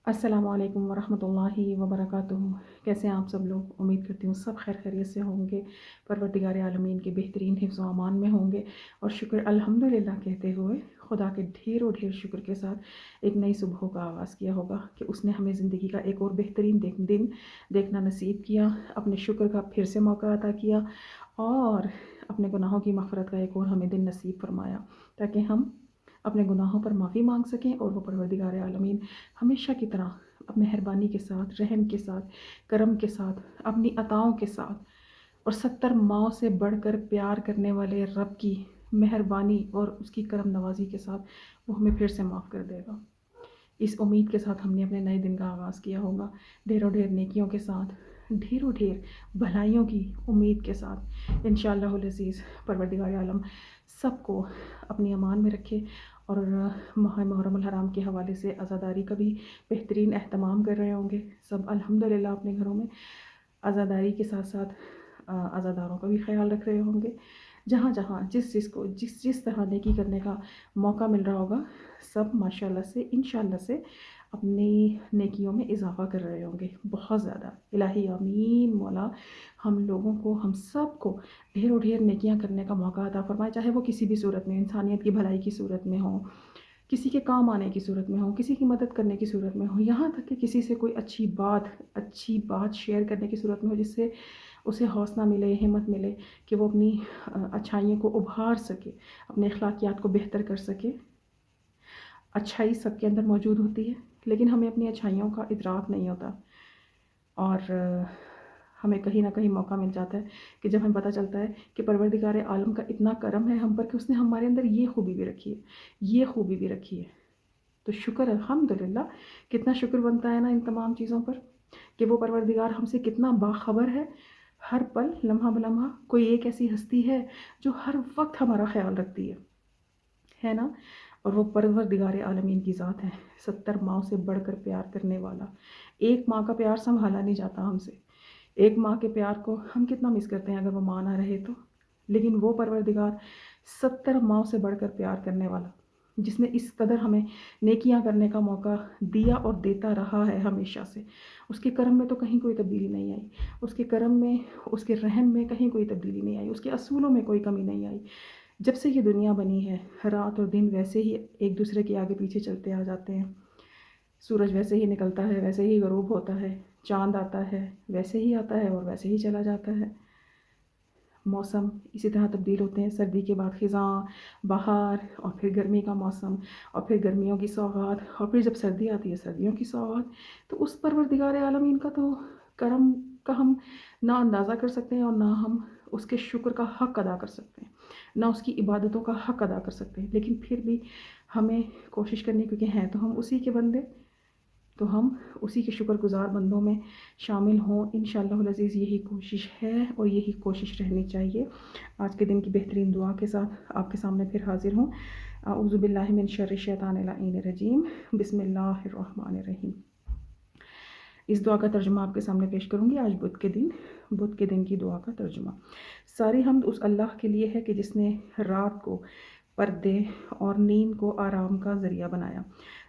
अस्सलामु अलैकुम वरहमतुल्लाहि वबरकातुहू। कैसे हैं आप सब लोग? उम्मीद करती हूँ सब खैर खैरियत से होंगे, परवरदिगार आलमीन के बेहतरीन हिफ्ज़ व अमान में होंगे। और शुक्र अल्हम्दुलिल्लाह कहते हुए खुदा के ढेरों ढेर शुक्र के साथ एक नई सुबह का आगाज़ किया होगा कि उसने हमें ज़िंदगी का एक और बेहतरीन दिन देखना नसीब किया, अपने शुक्र का फिर से मौका अता किया और अपने गुनाहों की मग़फ़िरत का एक और हमें दिन नसीब फरमाया, ताकि हम अपने गुनाहों पर माफ़ी मांग सकें और वो परवरदिगार आलमीन हमेशा की तरह अपने मेहरबानी के साथ, रहम के साथ, करम के साथ, अपनी अताओं के साथ और 70 माओं से बढ़कर प्यार करने वाले रब की मेहरबानी और उसकी करम नवाज़ी के साथ वो हमें फिर से माफ़ कर देगा। इस उम्मीद के साथ हमने अपने नए दिन का आगाज़ किया होगा, ढेरों ढेर नेकियों के साथ, ढेरों ढेर भलाइयों की उम्मीद के साथ। इंशाअल्लाहुल अज़ीज़ परवरदिगार आलम सबको अपनी अमान में रखे और माह मुहर्रमुल हराम के हवाले से अज़ादारी का भी बेहतरीन एहतमाम कर रहे होंगे सब अल्हम्दुलिल्लाह। अपने घरों में अज़ादारी के साथ साथ अज़ादारों का भी ख्याल रख रहे होंगे। जहाँ जहाँ जिस तरह नेकी करने का मौका मिल रहा होगा, सब माशाल्लाह से इंशाअल्लाह से अपनी नेकियों में इजाफ़ा कर रहे होंगे बहुत ज़्यादा। इलाही आमीन। मौला हम लोगों को, हम सब को ढेरों ढेर नेकियां करने का मौका अता फरमाए, चाहे वो किसी भी सूरत में, इंसानियत की भलाई की सूरत में हो, किसी के काम आने की सूरत में हो, किसी की मदद करने की सूरत में हो, यहाँ तक कि किसी से कोई अच्छी बात शेयर करने की सूरत में हो, जिससे उसे हौसला मिले, हिम्मत मिले कि वो अपनी अच्छाइयों को उभार सके, अपने अखलाकियात को बेहतर कर सके। अच्छाई सबके अंदर मौजूद होती है, लेकिन हमें अपनी अच्छाइयों का इदराक नहीं होता और हमें कहीं ना कहीं मौका मिल जाता है कि जब हमें पता चलता है कि परवरदिगार आलम का इतना करम है हम पर कि उसने हमारे अंदर ये खूबी भी रखी है, ये खूबी भी रखी है। तो शुक्र अल्हम्दुलिल्लाह, कितना शुक्र बनता है ना इन तमाम चीज़ों पर कि वो परवरदिगार हमसे कितना बाखबर है। हर पल, लम्हा बलम्हा कोई एक ऐसी हस्ती है जो हर वक्त हमारा ख्याल रखती है ना। और वो परवरदिगार आलमीन की ज़ात है, 70 माओं से बढ़कर प्यार करने वाला। एक माँ का प्यार संभाला नहीं जाता हमसे। एक माँ के प्यार को हम कितना मिस करते हैं अगर वो माँ ना रहे तो। लेकिन वो परवरदिगार 70 माओं से बढ़कर प्यार करने वाला, जिसने इस कदर हमें नेकियां करने का मौका दिया और देता रहा है हमेशा से, उसके करम में तो कहीं कोई तब्दीली नहीं आई। उसके करम में, उसके रहम में कहीं कोई तब्दीली नहीं आई। उसके असूलों में कोई कमी नहीं आई। जब से ये दुनिया बनी है, रात और दिन वैसे ही एक दूसरे के आगे पीछे चलते आ जाते हैं। सूरज वैसे ही निकलता है, वैसे ही ग़रूब होता है। चाँद आता है, वैसे ही आता है और वैसे ही चला जाता है। मौसम इसी तरह तब्दील होते हैं। सर्दी के बाद ख़िज़ां, बहार और फिर गर्मी का मौसम और फिर गर्मियों की सौगात और फिर जब सर्दी आती है सर्दियों की सौगात। तो उस परवरदिगार आलमीन का तो करम का हम ना अंदाज़ा कर सकते हैं और ना हम उसके शुक्र का हक़ अदा कर सकते हैं, ना उसकी इबादतों का हक़ अदा कर सकते हैं। लेकिन फिर भी हमें कोशिश करनी, क्योंकि हैं तो हम उसी के बंदे, तो हम उसी के शुक्रगुज़ार बंदों में शामिल हों। इंशाअल्लाहुल अज़ीज़ यही कोशिश है और यही कोशिश रहनी चाहिए। आज के दिन की बेहतरीन दुआ के साथ आपके सामने फिर हाज़िर हूँ। अऊज़ु बिल्लाहि मिन शर्रि शैतानिर रजीम, बिस्मिल्लाहिर्रहमानिर्रहीम। इस दुआ का तर्जुमा आपके सामने पेश करूँगी आज बुध के दिन की दुआ का तर्जुमा। सारी हम्द उस अल्लाह के लिए है कि जिसने रात को पर्दे और नींद को आराम का ज़रिया बनाया,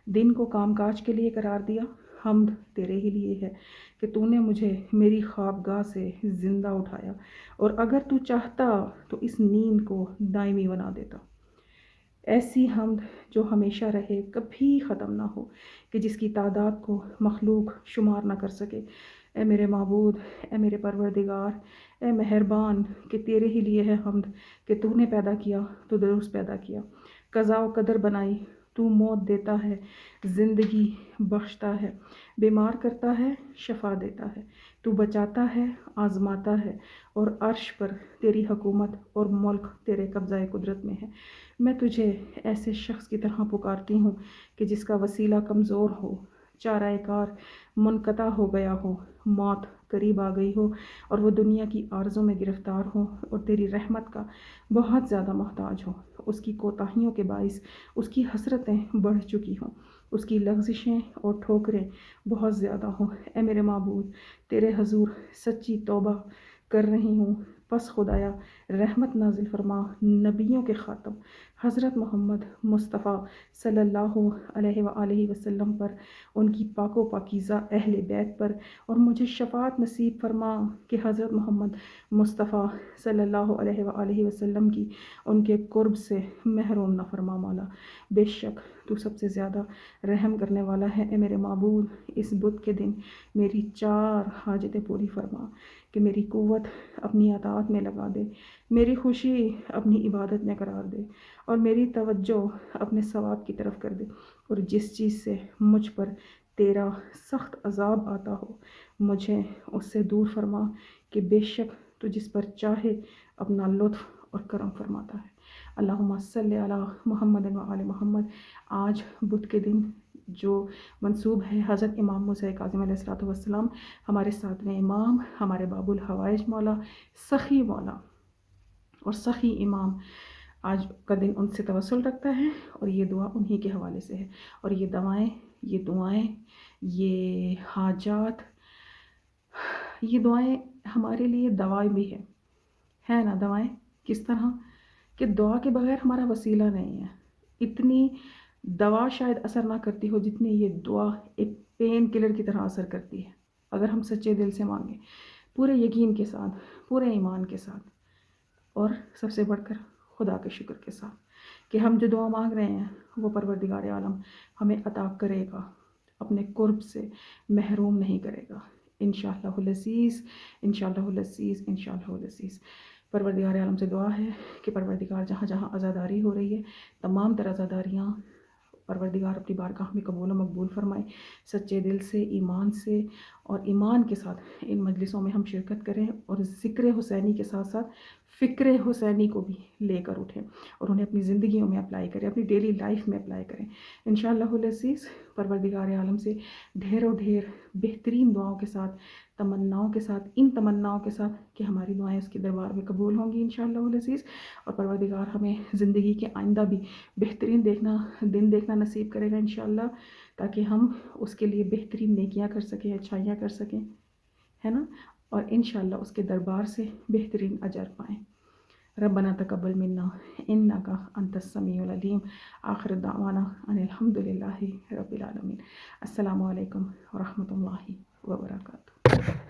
दिन को कामकाज के लिए करार दिया। हम्द तेरे ही लिए है कि तूने मुझे मेरी ख्वाबगाह से ज़िंदा उठाया और अगर तू चाहता तो इस नींद को दायमी बना देता। ऐसी हम्द जो हमेशा रहे, कभी ख़त्म ना हो, कि जिसकी तादाद को मखलूक शुमार ना कर सके। ए मेरे माबूद, ए मेरे परवरदिगार, ए मेहरबान, कि तेरे ही लिए है हम्द कि तूने पैदा किया तो दुरुस्त पैदा किया, क़ज़ा व क़दर बनाई। तू मौत देता है, ज़िंदगी बख्शता है, बीमार करता है, शफा देता है। तू बचाता है, आज़माता है और अर्श पर तेरी हुकूमत और मुल्क तेरे कब्ज़ाए कुदरत में है। मैं तुझे ऐसे शख्स की तरह पुकारती हूँ कि जिसका वसीला कमज़ोर हो, चाराएकार मुनक़ता हो गया हो, मौत करीब आ गई हो और वो दुनिया की आरज़ों में गिरफ़्तार हो और तेरी रहमत का बहुत ज़्यादा मोहताज हो। उसकी कोताहियों के बाइस उसकी हसरतें बढ़ चुकी हों, उसकी लग़ज़िशें और ठोकरें बहुत ज़्यादा हों। ए मेरे माबूद, तेरे हज़ूर सच्ची तौबा कर रही हूँ। बस खुदाया, रहमत नाजिल फरमा नबियों के ख़ातम हज़रत मोहम्मद मुस्तफ़ा सल्लल्लाहु अलैहि वसल्लम पर, उनकी पाको पाकीज़ा अहले बैत पर, और मुझे शफ़ाअत नसीब फरमा कि हज़रत मोहम्मद मुस्तफ़ा सल्लल्लाहु अलैहि वसल्लम की उनके कुर्ब से महरूम न फरमा मौला। बेशक तू सबसे ज़्यादा रहम करने वाला है। ए मेरे माबूद, इस बुध के दिन मेरी 4 हाजतें पूरी फरमा कि मेरी क़ुव्वत अपनी अताअत में लगा दे, मेरी खुशी अपनी इबादत में करार दे, और मेरी तवज्जो अपने सवाब की तरफ कर दे। और जिस चीज़ से मुझ पर तेरा सख्त अज़ाब आता हो, मुझे उससे दूर फरमा कि बेशक तू जिस पर चाहे अपना लुत्फ़ और करम फरमाता है। अल्लाहुम्मा सल्लि अला मुहम्मद व आले मोहम्मद। आज बुध के दिन जो मंसूब है हज़रत इमाम मूसा काज़िम अलैहिस्सलाम, हमारे 7वें इमाम, हमारे बाबुल हवाइज मौला, सखी मौला और सखी इमाम, आज का दिन उनसे तवस्सुल रखता है और ये दुआ उन्हीं के हवाले से है। और ये दवाएं, ये दुआएं, ये हाजात, ये दुआएं हमारे लिए दवाएं भी है ना। दवाएं किस तरह कि दुआ के बगैर हमारा वसीला नहीं है। इतनी दवा शायद असर ना करती हो जितनी ये दुआ एक पेन किलर की तरह असर करती है, अगर हम सच्चे दिल से मांगें, पूरे यकीन के साथ, पूरे ईमान के साथ, और सबसे बढ़कर खुदा के शुक्र के साथ कि हम जो दुआ मांग रहे हैं वो परवरदिगार आलम हमें अता करेगा, अपने कुर्ब से महरूम नहीं करेगा। इंशाअल्लाहुल अज़ीज़, इंशाअल्लाहुल अज़ीज़, इंशाअल्लाहुल अज़ीज़। परवरदिगार आलम से दुआ है कि परवरदिगार जहाँ जहाँ आज़ादारी हो रही है, तमाम तर आज़ादारियाँ परवरदिगार अपनी बारगाह में कबूल व मकबूल फरमाए। सच्चे दिल से, ईमान से और ईमान के साथ इन मजलिसों में हम शिरकत करें और ज़िक्र हुसैनी के साथ साथ फ़िक्र हुसैनी को भी लेकर उठें और उन्हें अपनी ज़िंदगियों में अप्लाई करें, अपनी डेली लाइफ में अप्लाई करें। इंशाअल्लाहुल अज़ीज़ परवरदिगार आलम से ढेरों ढेर बेहतरीन दुआओं के साथ, तमन्नाओं के साथ, इन तमन्नाओं के साथ कि हमारी दुआएं उसके दरबार में कबूल होंगी इंशाअल्लाहुल अज़ीज़। और परवरदिगार हमें ज़िंदगी के आइंदा भी बेहतरीन दिन देखना नसीब करेगा इंशाअल्लाह, ताकि हम उसके लिए बेहतरीन नेकियां कर सकें, अच्छाइयाँ कर सकें, है ना, और इंशाअल्लाह उसके दरबार से बेहतरीन अजर पाएँ। रब्बना तक़ब्बल मिन्ना इन्नका अंतस समीउल अलीम। आखिर दावाना अनिल हम्दुलिल्लाहि रब्बिल आलमीन। अस्सलामु अलैकुम व रहमतुल्लाहि व बरकातुहू।